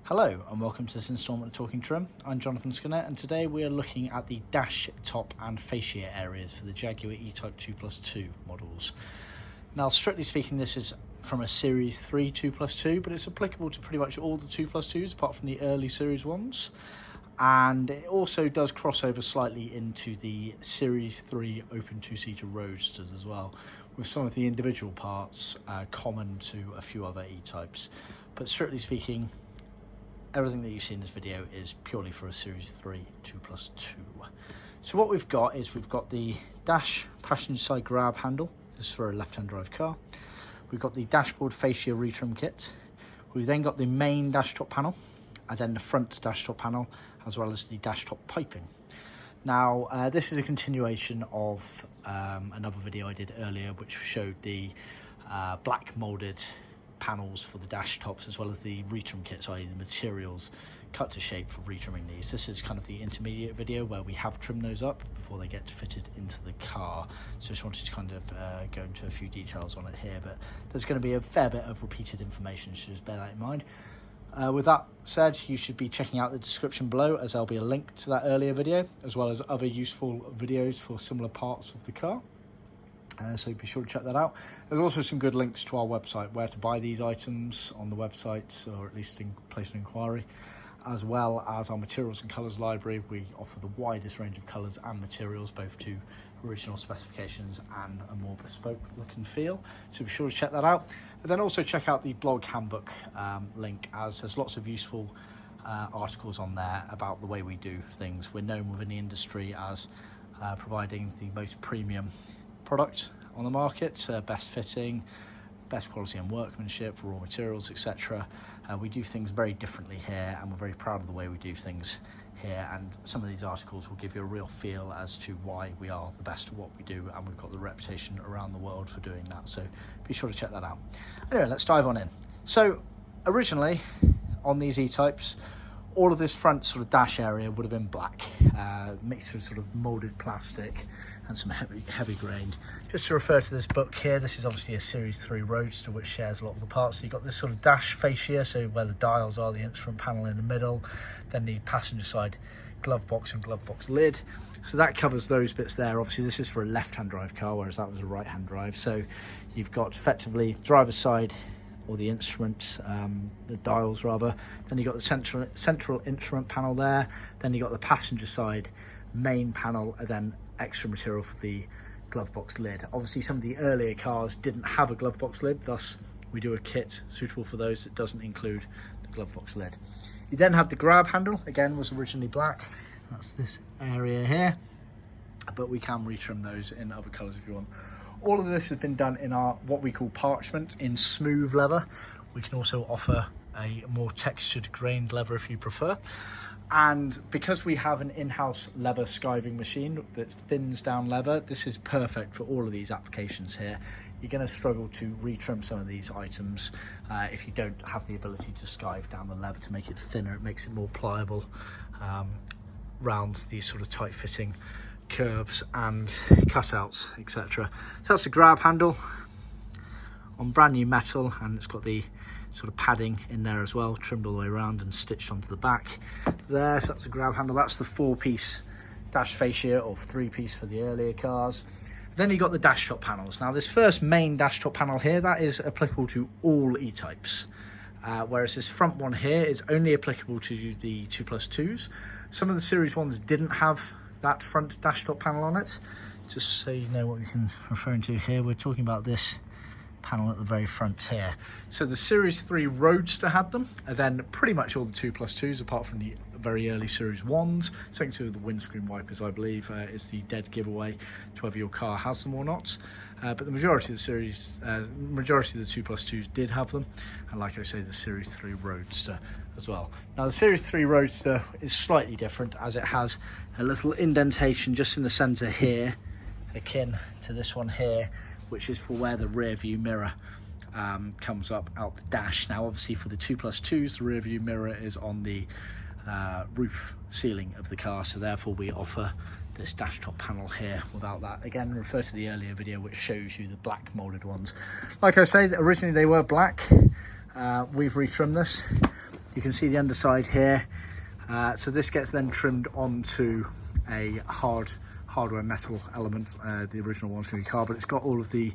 Hello and welcome to this instalment of Talking Trim. I'm John Skinner and today we are looking at the dash, top and fascia areas for the Jaguar E-Type 2+2 models. Now strictly speaking this is from a Series 3 2+2, but it's applicable to pretty much all the 2+2s apart from the early Series 1s. And it also does cross over slightly into the Series 3 open two-seater roadsters as well, with some of the individual parts common to a few other E-Types. But strictly speaking, everything that you see in this video is purely for a Series 3 2+2. So what we've got is we've got the dash passenger side grab handle. This is for a left-hand drive car. We've got the dashboard fascia retrim kit. We've then got the main dash top panel and then the front dash top panel, as well as the dash top piping. Now this is a continuation of another video I did earlier which showed the black molded panels for the dash tops as well as the retrim kits, i.e. the materials cut to shape for retrimming these. This is kind of the intermediate video where we have trimmed those up before they get fitted into the car. So just wanted to kind of go into a few details on it here, but there's going to be a fair bit of repeated information, so just bear that in mind. With that said, you should be checking out the description below as there'll be a link to that earlier video as well as other useful videos for similar parts of the car. So be sure to check that out. There's also some good links to our website where to buy these items on the website, or at least place an inquiry, as well as our materials and colours library. We offer the widest range of colours and materials, both to original specifications and a more bespoke look and feel. So be sure to check that out. And then also check out the blog handbook link, as there's lots of useful articles on there about the way we do things. We're known within the industry as providing the most premium product on the market, best fitting, best quality and workmanship, raw materials, etc. We do things very differently here and we're very proud of the way we do things here, and some of these articles will give you a real feel as to why we are the best at what we do, and we've got the reputation around the world for doing that, so be sure to check that out. Anyway, let's dive on in. So originally on these E-Types, all of this front sort of dash area would have been black, mixed with sort of moulded plastic and some heavy grained. Just to refer to this book here, this is obviously a Series 3 Roadster which shares a lot of the parts. So you've got this sort of dash fascia, so where the dials are, the instrument panel in the middle, then the passenger side glove box and glove box lid. So that covers those bits there. Obviously this is for a left-hand drive car, whereas that was a right-hand drive. So you've got effectively driver's side, or the instruments, the dials rather. Then you got the central instrument panel there. Then you got the passenger side main panel, and then extra material for the glove box lid. Obviously some of the earlier cars didn't have a glove box lid, thus we do a kit suitable for those that doesn't include the glove box lid. You then have the grab handle, again was originally black. That's this area here, but we can retrim those in other colours if you want. All of this has been done in our what we call parchment in smooth leather. We can also offer a more textured grained leather if you prefer. And because we have an in-house leather skiving machine that thins down leather, this is perfect for all of these applications here. You're going to struggle to retrim some of these items if you don't have the ability to skive down the leather to make it thinner. It makes it more pliable round these sort of tight-fitting curves and cutouts, etc. So that's the grab handle on brand new metal, and it's got the sort of padding in there as well, trimmed all the way around and stitched onto the back there. So that's the grab handle. That's the 4-piece dash fascia, or 3-piece for the earlier cars. Then you got the dash top panels. Now this first main dash top panel here, that is applicable to all E-Types, whereas this front one here is only applicable to the 2+2s. Some of the Series 1s didn't have that front dash top panel on it. Just so you know what we can referring to here, we're talking about this panel at the very front here. So the Series 3 Roadster had them, and then pretty much all the 2+2s apart from the very early Series 1s. Something to do with the windscreen wipers, I believe, is the dead giveaway to whether your car has them or not. But the majority of the majority of the 2+2s did have them, and like I say, the Series 3 Roadster as well. Now the Series 3 Roadster is slightly different, as it has a little indentation just in the centre here, akin to this one here, which is for where the rear view mirror comes up out the dash. Now obviously for the 2+2s, the rear view mirror is on the roof ceiling of the car, so therefore we offer this dash top panel here without that. Again, refer to the earlier video which shows you the black molded ones. Like I say, originally they were black. We've retrimmed this You can see the underside here. So this gets then trimmed onto a hardware metal element. The original one's going to be carbon. It's got all of the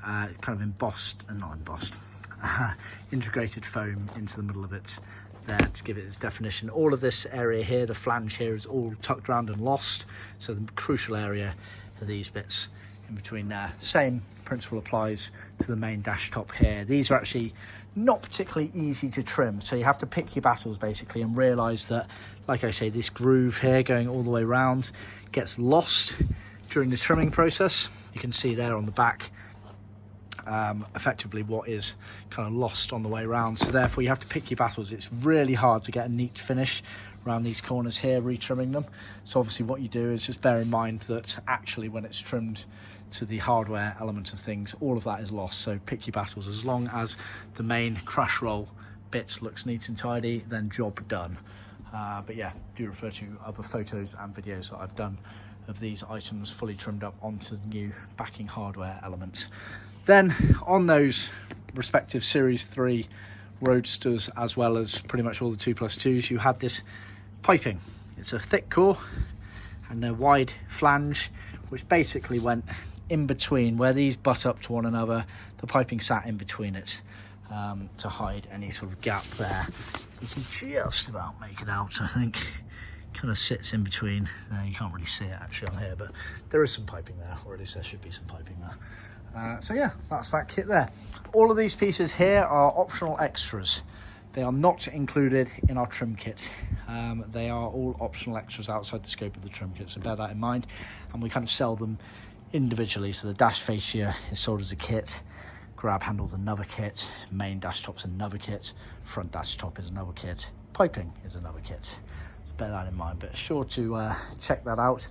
kind of integrated foam into the middle of it there to give it its definition. All of this area here, the flange here, is all tucked around and lost. So the crucial area are these bits in between there. Same principle applies to the main dash top here. These are actually not particularly easy to trim, so you have to pick your battles basically and realise that, like I say, this groove here going all the way around gets lost during the trimming process. You can see there on the back effectively what is kind of lost on the way around, so therefore you have to pick your battles. It's really hard to get a neat finish around these corners here, retrimming them. So obviously what you do is just bear in mind that actually when it's trimmed to the hardware element of things, all of that is lost. So pick your battles. As long as the main crash roll bit looks neat and tidy, then job done. But yeah, do refer to other photos and videos that I've done of these items fully trimmed up onto the new backing hardware elements. Then on those respective Series 3 Roadsters, as well as pretty much all the 2+2s, you had this piping. It's a thick core and a wide flange, which basically went in between where these butt up to one another. The piping sat in between it to hide any sort of gap there. You can just about make it out, I think. Kind of sits in between. You can't really see it actually on here, but there is some piping there, or at least there should be some piping there. So yeah, that's that kit there. All of these pieces here are optional extras. They are not included in our trim kit. They are all optional extras outside the scope of the trim kit, so bear that in mind. And we kind of sell them individually. So the dash fascia is sold as a kit, grab handle's another kit, main dash top's another kit, front dash top is another kit, piping is another kit. So bear that in mind, but sure to check that out,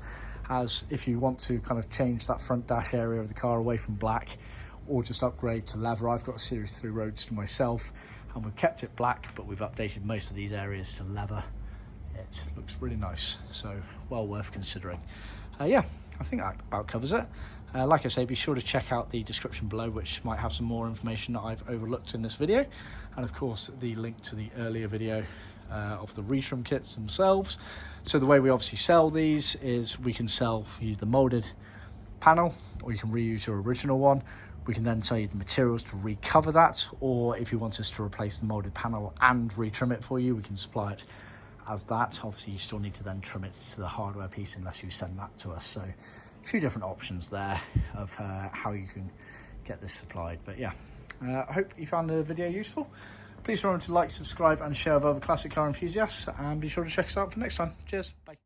as if you want to kind of change that front dash area of the car away from black or just upgrade to leather. I've got a Series 3 Roadster myself and we've kept it black, but we've updated most of these areas to leather. It looks really nice, so well worth considering. Yeah, I think that about covers it. Like I say, be sure to check out the description below, which might have some more information that I've overlooked in this video, and of course the link to the earlier video of the retrim kits themselves. So the way we obviously sell these is we can sell you the molded panel, or you can reuse your original one. We can then sell you the materials to recover that, or if you want us to replace the molded panel and retrim it for you, we can supply it as that. Obviously you still need to then trim it to the hardware piece unless you send that to us. So a few different options there of how you can get this supplied. But yeah, I hope you found the video useful. Please remember to like, subscribe and share with other classic car enthusiasts, and be sure to check us out for next time. Cheers, bye.